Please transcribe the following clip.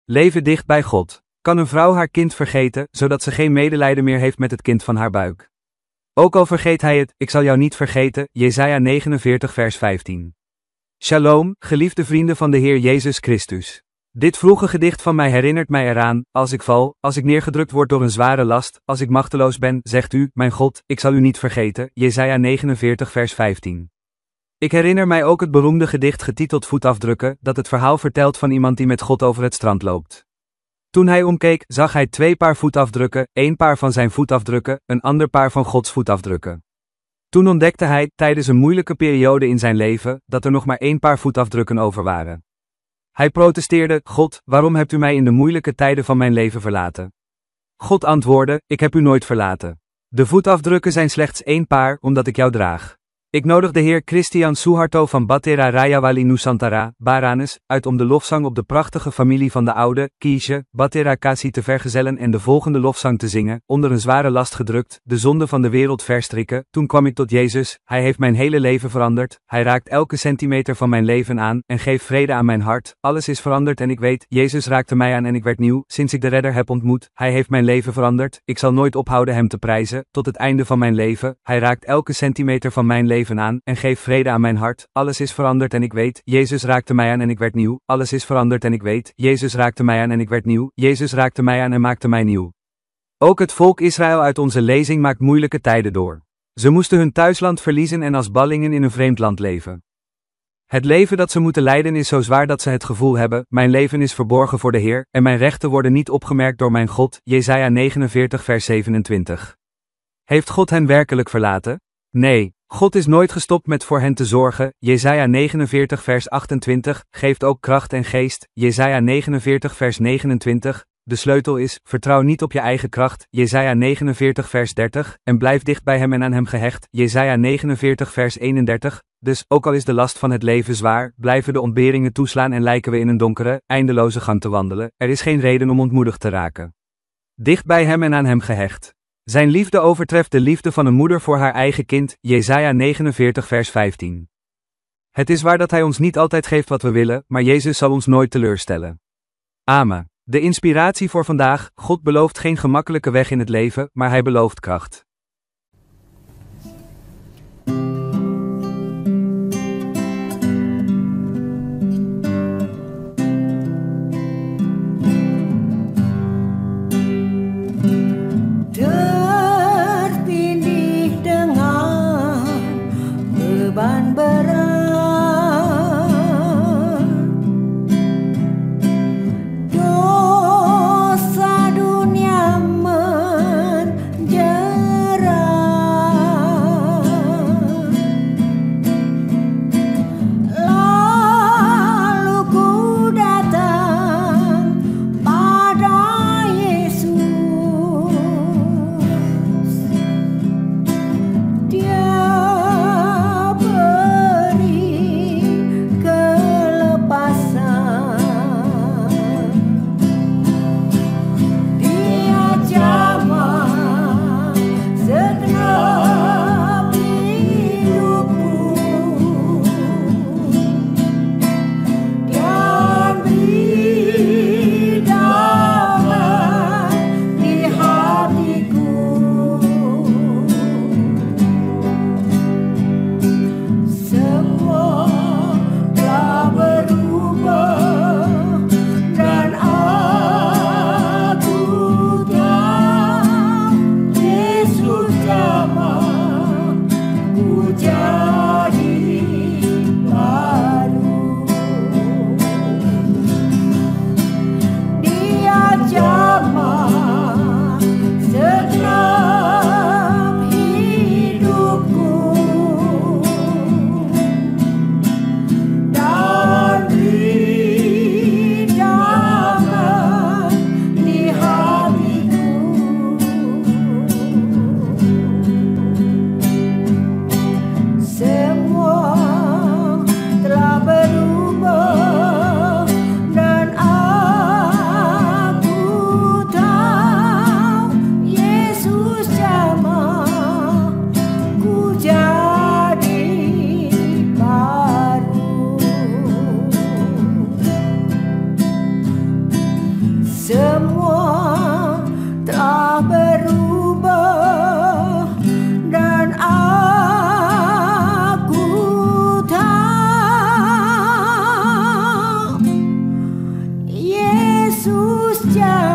Leven dicht bij God. Kan een vrouw haar kind vergeten, zodat ze geen medelijden meer heeft met het kind van haar buik? Ook al vergeet hij het, ik zal jou niet vergeten, Jesaja 49 vers 15. Shalom, geliefde vrienden van de Heer Jezus Christus. Dit vroege gedicht van mij herinnert mij eraan, als ik val, als ik neergedrukt word door een zware last, als ik machteloos ben, zegt u, mijn God, ik zal u niet vergeten, Jesaja 49 vers 15. Ik herinner mij ook het beroemde gedicht getiteld Voetafdrukken, dat het verhaal vertelt van iemand die met God over het strand loopt. Toen hij omkeek, zag hij 2 paar voetafdrukken, 1 paar van zijn voetafdrukken, een ander paar van Gods voetafdrukken. Toen ontdekte hij, tijdens een moeilijke periode in zijn leven, dat er nog maar 1 paar voetafdrukken over waren. Hij protesteerde, God, waarom hebt u mij in de moeilijke tijden van mijn leven verlaten? God antwoordde, ik heb u nooit verlaten. De voetafdrukken zijn slechts 1 paar, omdat ik jou draag. Ik nodig de heer Christian Suharto van Battera Rayawali Nusantara, Baranes, uit om de lofzang op de prachtige familie van de oude, Kiesje, Battera Kasi te vergezellen en de volgende lofzang te zingen, onder een zware last gedrukt, de zonde van de wereld verstrikken. Toen kwam ik tot Jezus, hij heeft mijn hele leven veranderd, hij raakt elke centimeter van mijn leven aan, en geeft vrede aan mijn hart, alles is veranderd en ik weet, Jezus raakte mij aan en ik werd nieuw, sinds ik de Redder heb ontmoet, hij heeft mijn leven veranderd, ik zal nooit ophouden hem te prijzen, tot het einde van mijn leven, hij raakt elke centimeter van mijn leven aan, en geef vrede aan mijn hart, alles is veranderd en ik weet, Jezus raakte mij aan en ik werd nieuw, alles is veranderd en ik weet, Jezus raakte mij aan en ik werd nieuw, Jezus raakte mij aan en maakte mij nieuw. Ook het volk Israël uit onze lezing maakt moeilijke tijden door. Ze moesten hun thuisland verliezen en als ballingen in een vreemd land leven. Het leven dat ze moeten leiden is zo zwaar dat ze het gevoel hebben, mijn leven is verborgen voor de Heer, en mijn rechten worden niet opgemerkt door mijn God, Jesaja 49 vers 27. Heeft God hen werkelijk verlaten? Nee. God is nooit gestopt met voor hen te zorgen, Jesaja 49 vers 28, geeft ook kracht en geest, Jesaja 49 vers 29, de sleutel is, vertrouw niet op je eigen kracht, Jesaja 49 vers 30, en blijf dicht bij hem en aan hem gehecht, Jesaja 49 vers 31, dus, ook al is de last van het leven zwaar, blijven de ontberingen toeslaan en lijken we in een donkere, eindeloze gang te wandelen, er is geen reden om ontmoedigd te raken. Dicht bij hem en aan hem gehecht. Zijn liefde overtreft de liefde van een moeder voor haar eigen kind, Jesaja 49 vers 15. Het is waar dat hij ons niet altijd geeft wat we willen, maar Jezus zal ons nooit teleurstellen. Amen. De inspiratie voor vandaag, God belooft geen gemakkelijke weg in het leven, maar hij belooft kracht. Dosa dunia menjadi semua telah berubah dan aku tahu Yesus jauh